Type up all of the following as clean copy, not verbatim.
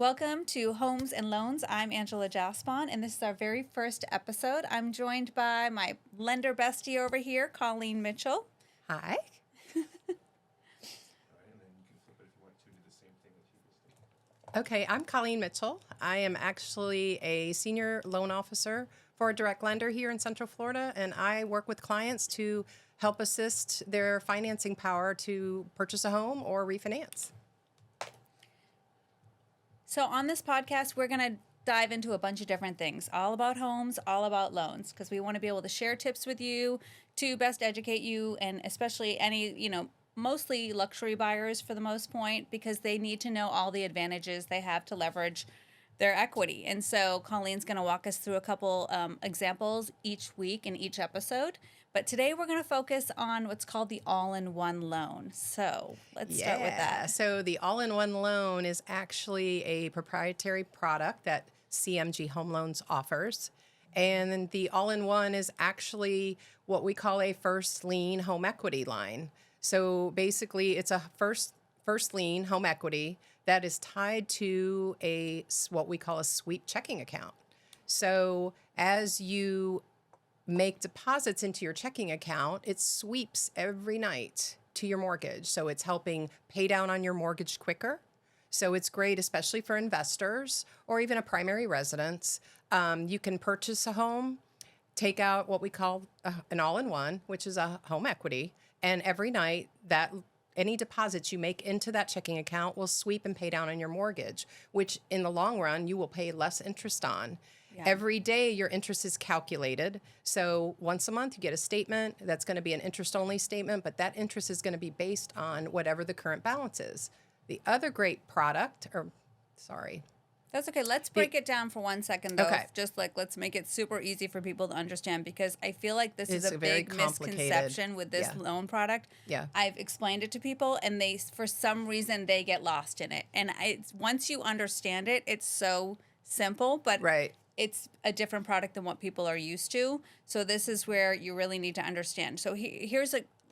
Welcome to Homes and Loans. I'm Angela Jaspon, and this is our very first episode. I'm joined by my lender bestie over here, Colleen Mitchell. Hi. Okay, I'm Colleen Mitchell. I am actually a senior loan officer for a direct lender here in Central Florida, and I work with clients to help assist their financing power to purchase a home or refinance. So on this podcast, we're going to dive into a bunch of different things, all about homes, all about loans, because we want to be able to share tips with you to best educate you, and especially any, mostly luxury buyers for the most point, because they need to know all the advantages they have to leverage their equity. And so Colleen's going to walk us through a couple examples each week in each episode. But today we're going to focus on what's called the all-in-one loan. So let's start with that. So the all-in-one loan is actually a proprietary product that CMG Home Loans offers. And the all-in-one is actually what we call a first lien home equity line. So basically, it's a first lien home equity that is tied to what we call a sweep checking account. So as you make deposits into your checking account, it sweeps every night to your mortgage. So it's helping pay down on your mortgage quicker. So it's great, especially for investors or even a primary residence. You can purchase a home, take out what we call an all-in-one, which is a home equity. And every night that any deposits you make into that checking account will sweep and pay down on your mortgage, which in the long run, you will pay less interest on. Yeah. Every day your interest is calculated. So once a month you get a statement that's going to be an interest-only statement, but that interest is going to be based on whatever the current balance is. The other great product, That's okay. Let's break it down for 1 second, though. Okay. Just let's make it super easy for people to understand, because I feel like this is a big misconception with this loan product. Yeah. I've explained it to people, and for some reason, they get lost in it. And once you understand it, it's so simple, but it's a different product than what people are used to. So this is where you really need to understand. So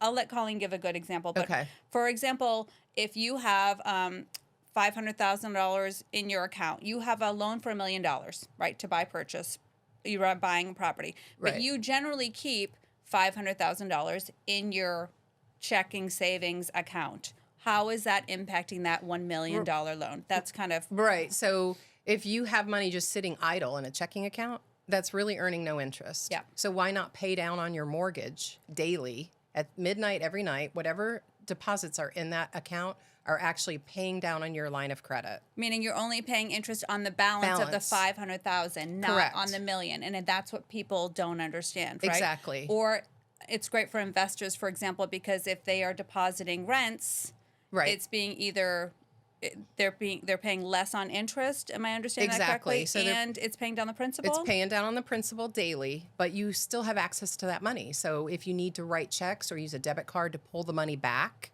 I'll let Colleen give a good example. But for example, if you have $500,000 in your account, you have a loan for $1 million, right, to purchase. You are buying a property, but you generally keep $500,000 in your checking savings account. How is that impacting that $1 million loan? That's kind of right. So if you have money just sitting idle in a checking account, that's really earning no interest. Yeah. So why not pay down on your mortgage daily at midnight every night? Whatever deposits are in that account are actually paying down on your line of credit. Meaning you're only paying interest on the balance of the $500,000, not on the $1 million. And that's what people don't understand, right? Exactly. Or it's great for investors, for example, because if they are depositing rents, it's being either they're paying less on interest. Am I understanding that correctly? So and it's paying down the principal? It's paying down on the principal daily, but you still have access to that money. So if you need to write checks or use a debit card to pull the money back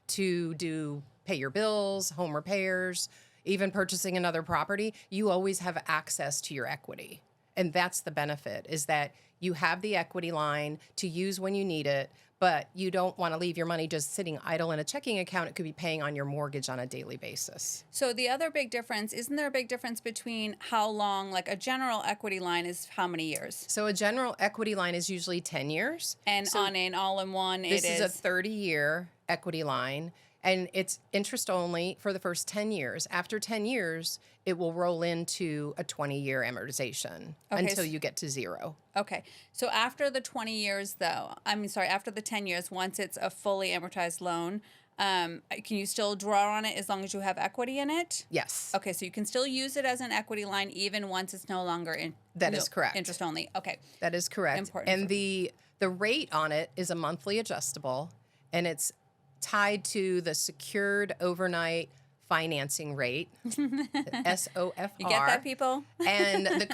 to pay your bills, home repairs, even purchasing another property, you always have access to your equity. And that's the benefit, is that you have the equity line to use when you need it, but you don't want to leave your money just sitting idle in a checking account. It could be paying on your mortgage on a daily basis. So the other big difference, isn't there a big difference between how long, like a general equity line is how many years? So a general equity line is usually 10 years. And on an all-in-one, this is a 30-year equity line. And it's interest only for the first 10 years. After 10 years, it will roll into a 20-year amortization until you get to zero. Okay. So after the 20 years, after the 10 years, once it's a fully amortized loan, can you still draw on it as long as you have equity in it? Yes. Okay. So you can still use it as an equity line even once it's no longer is correct. Interest only. Okay. That is correct. Important. And the rate on it is a monthly adjustable, and it's tied to the secured overnight financing rate, SOFR. You get that, people? And the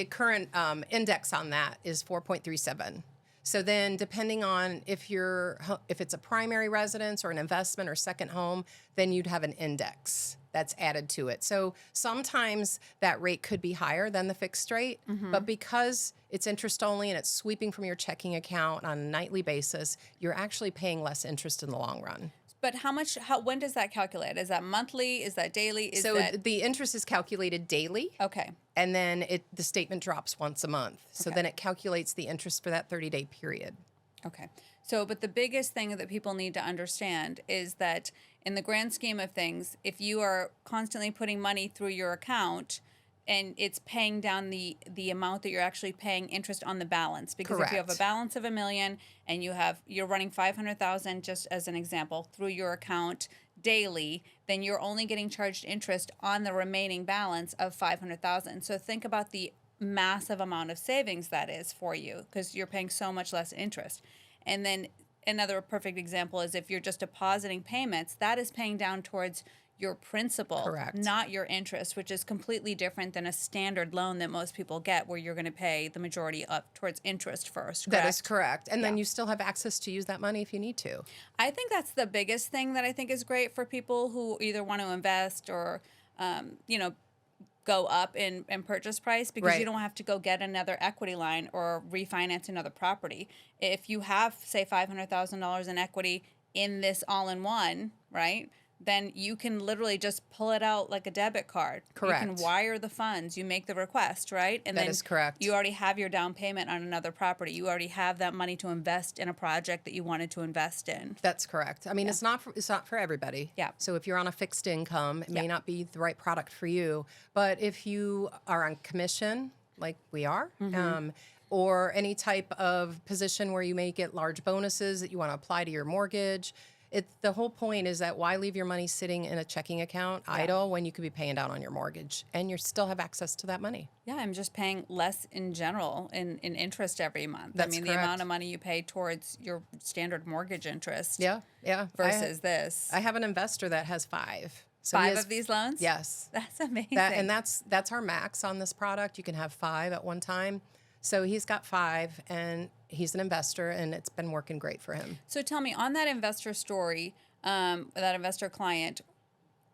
current index on that is 4.37. So then, depending on if it's a primary residence or an investment or second home, then you'd have an index that's added to it. So sometimes that rate could be higher than the fixed rate, but because it's interest only and it's sweeping from your checking account on a nightly basis, you're actually paying less interest in the long run. But when does that calculate? Is that monthly? Is that daily? Is So that the interest is calculated daily, okay? and then the statement drops once a month. So Okay. then it calculates the interest for that 30-day period. Okay. So, but the biggest thing that people need to understand is that in the grand scheme of things, if you are constantly putting money through your account and it's paying down the amount that you're actually paying interest on the balance, because if you have a Correct. balance of $1 million and you're running 500,000 just as an example through your account daily, then you're only getting charged interest on the remaining balance of 500,000. So think about the massive amount of savings that is for you because you're paying so much less interest. And then another perfect example is if you're just depositing payments, that is paying down towards your principal, Correct. not your interest, which is completely different than a standard loan that most people get where you're going to pay the majority up towards interest first. That is correct. And then Yeah. you still have access to use that money if you need to. I think that's the biggest thing that I think is great for people who either want to invest or, go up in purchase price because you Right. don't have to go get another equity line or refinance another property. If you have, say, $500,000 in equity in this all-in-one, right, then you can literally just pull it out like a debit card. Correct. You can wire the funds. You make the request, right? And That then is correct. you already have your down payment on another property. You already have that money to invest in a project that you wanted to invest in. That's correct. I mean, it's not for everybody. Yeah. So if you're on a fixed income, it may Yeah. not be the right product for you. But if you are on commission, like we are, or any type of position where you may get large bonuses that you want to apply to your mortgage, the whole point is that why leave your money sitting in a checking account idle when you could be paying down on your mortgage and you still have access to that money? Yeah, I'm just paying less in general in interest every month. That's the correct. amount of money you pay towards your standard mortgage interest Yeah. versus this. I have an investor that has 5. So he 5 has- of these loans? Yes. That's amazing. That's our max on this product. You can have 5 at one time. So he's got 5 and he's an investor and it's been working great for him. So tell me, on that investor story, that investor client,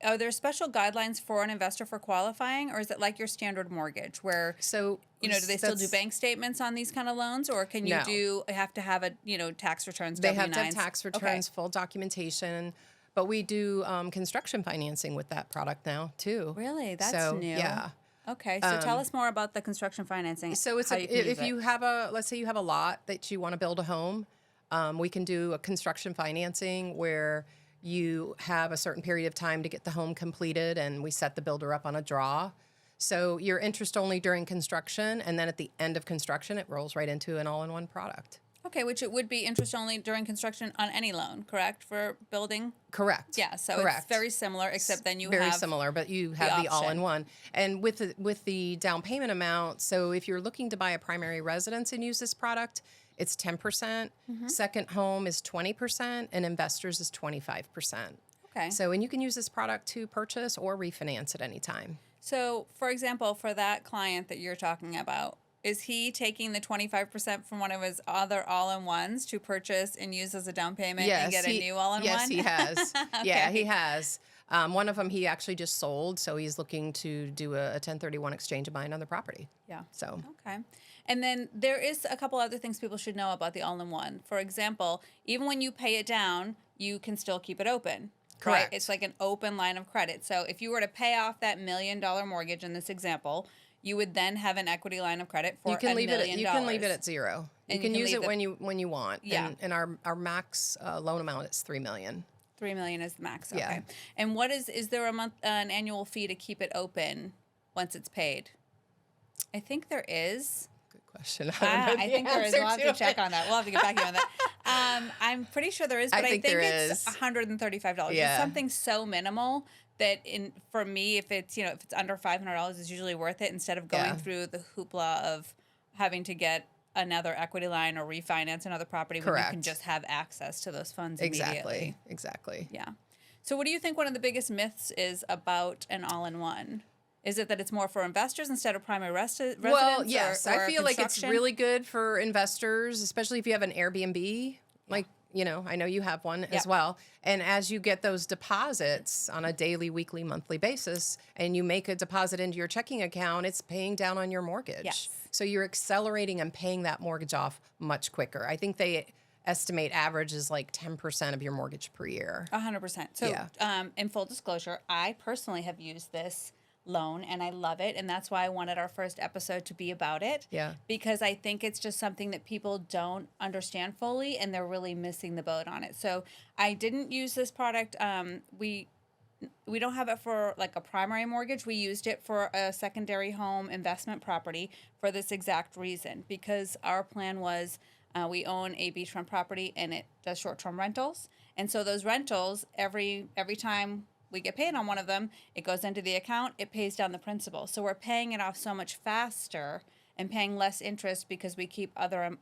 are there special guidelines for an investor for qualifying, or is it like your standard mortgage where, So, do they still do that's- bank statements on these kind of loans, or can you No. have to have tax returns, They W-9s? have to have tax returns, full documentation, but we do construction financing with that product now too. Really? That's So, new. Yeah. Okay, so tell us more about the construction financing. So it's how you can use if it. you have let's say you have a lot that you want to build a home, we can do a construction financing where you have a certain period of time to get the home completed and we set the builder up on a draw. So you're interest only during construction and then at the end of construction, it rolls right into an all-in-one product. Okay, which it would be interest only during construction on any loan, correct, for building? Correct. Yeah, so Correct. it's very similar, except then you Very have similar, but you have the option. all-in-one. And with the down payment amount, so if you're looking to buy a primary residence and use this product, it's 10%. Second home is 20%, and investors is 25%. Okay. So, and you can use this product to purchase or refinance at any time. So, for example, for that client that you're talking about, is he taking the 25% from one of his other all-in-ones to purchase and use as a down payment and get a new all-in-one? Yes, he has. Yeah, he has. One of them he actually just sold, so he's looking to do a 1031 exchange of mine on the property. Yeah. So Okay. And then there is a couple other things people should know about the all-in-one. For example, even when you pay it down, you can still keep it open. Right? Correct. It's like an open line of credit. So if you were to pay off that $1 million mortgage in this example, you would then have an equity line of credit for you can $1 leave million. it. You can leave it at 0. And You can use leave it when you want. Yeah. And our max loan amount is $3 million. $3 million is the max. Okay. Yeah. And what is there an annual fee to keep it open once it's paid? I think there is. Good question. I don't know I the think there is. answer We'll have to to check it. on that. We'll have to get back to you on that. I'm pretty sure there is, but I think there it's is. $135. It's Yeah. something so minimal that for me, if it's under $500, it's usually worth it instead of going Yeah. through the hoopla of having to get another equity line or refinance another property when you can Correct. just have access to those funds immediately. Exactly. Yeah. So what do you think one of the biggest myths is about an all-in-one? Is it that it's more for investors instead of primary residents? Well, yes, or I feel like it's construction? really good for investors, especially if you have an Airbnb. Like, I know you have one as Yep. well. And as you get those deposits on a daily, weekly, monthly basis, and you make a deposit into your checking account, it's paying down on your mortgage. Yes. So you're accelerating and paying that mortgage off much quicker. I think estimate average is like 10% of your mortgage per year. 100%. So, Yeah. in full disclosure, I personally have used this loan and I love it. And that's why I wanted our first episode to be about it. Yeah. Because I think it's just something that people don't understand fully and they're really missing the boat on it. So, I didn't use this product. We don't have it for like a primary mortgage. We used it for a secondary home investment property for this exact reason, because our plan was we own a beachfront property and it does short-term rentals. And so those rentals, every time we get paid on one of them, it goes into the account, it pays down the principal. So we're paying it off so much faster and paying less interest because we keep other,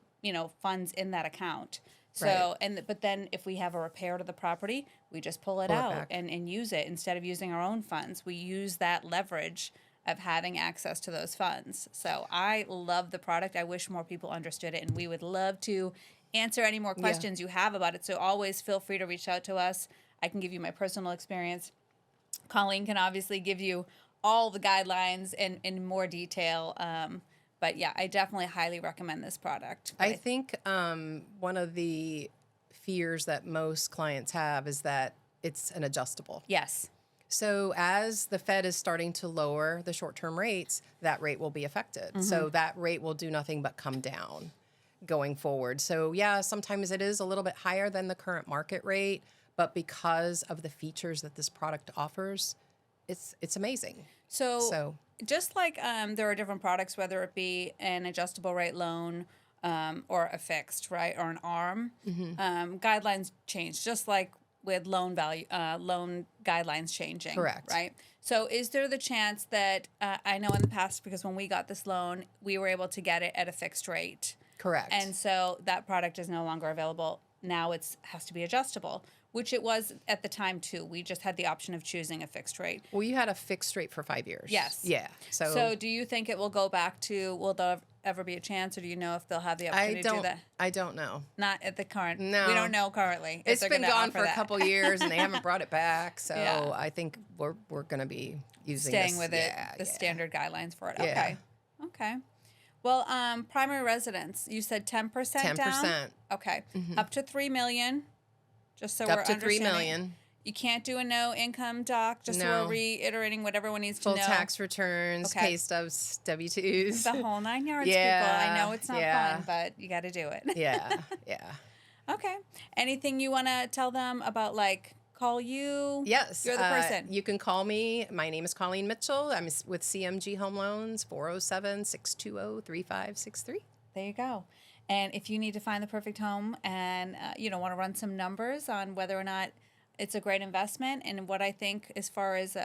funds in that account. So, but then if we have a repair to the property, we just pull it out back. and use it instead of using our own funds. We use that leverage of having access to those funds. So I love the product. I wish more people understood it, and we would love to answer any more questions you have about it. So always feel free to reach out to us. I can give you my personal experience. Colleen can obviously give you all the guidelines in more detail. But yeah, I definitely highly recommend this product. I think one of the fears that most clients have is that it's an adjustable. Yes. So as the Fed is starting to lower the short-term rates, that rate will be affected. So that rate will do nothing but come down going forward. So yeah, sometimes it is a little bit higher than the current market rate, but because of the features that this product offers, it's amazing. So just like there are different products, whether it be an adjustable rate loan or a fixed, right, or an ARM, guidelines change, just like with loan guidelines changing. Correct. Right? So is there the chance that, I know in the past, because when we got this loan, we were able to get it at a fixed rate. Correct. And so that product is no longer available. Now it has to be adjustable, which it was at the time too. We just had the option of choosing a fixed rate. Well, you had a fixed rate for 5 years. Yes. Yeah. So do you think it will go back to, will there ever be a chance, or do you know if they'll have the opportunity to do that? I don't know. Not at the current. No. We don't know currently. It's been gone for a couple years and they haven't brought it back. So Yeah. I think we're going to be using Staying this. with it, the standard guidelines for it. Okay. Okay. Well, primary residence, you said 10% down? 10%. Okay. Up to $3 million. Just so Up we're to $3 understanding. million. You can't do a no income doc, just so No. we're reiterating what everyone needs Full to know. tax returns, Okay. pay stubs, W-2s. The whole 9 yards, Yeah, people. I know it's not yeah. fun, but you got to do it. Yeah. Okay. Anything you want to tell them about, like, call you? Yes. You're the person. You can call me. My name is Colleen Mitchell. I'm with CMG Home Loans, 407-620-3563. There you go. And if you need to find the perfect home and, want to run some numbers on whether or not it's a great investment and what I think as far as,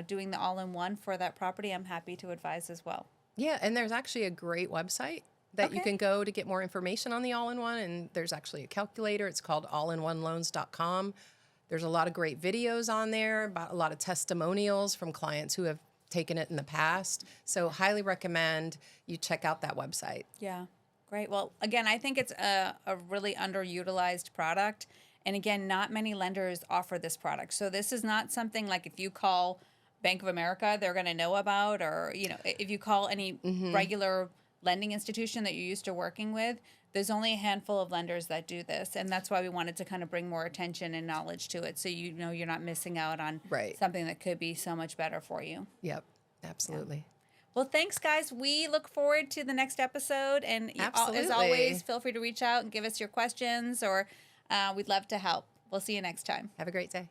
doing the all-in-one for that property, I'm happy to advise as well. Yeah, and there's actually a great website that you Okay. can go to get more information on the all-in-one, and there's actually a calculator. It's called allinOneLoans.com. There's a lot of great videos on there, about a lot of testimonials from clients who have taken it in the past. So highly recommend you check out that website. Yeah, great. Well, again, I think it's a really underutilized product. And again, not many lenders offer this product. So this is not something like if you call Bank of America, they're going to know about, or, if you call any regular lending institution that you're used to working with, there's only a handful of lenders that do this. And that's why we wanted to kind of bring more attention and knowledge to it. So, you're not missing out on Right. something that could be so much better for you. Yep, absolutely. Well, thanks, guys. We look forward to the next episode. And as Absolutely. always, feel free to reach out and give us your questions, or we'd love to help. We'll see you next time. Have a great day.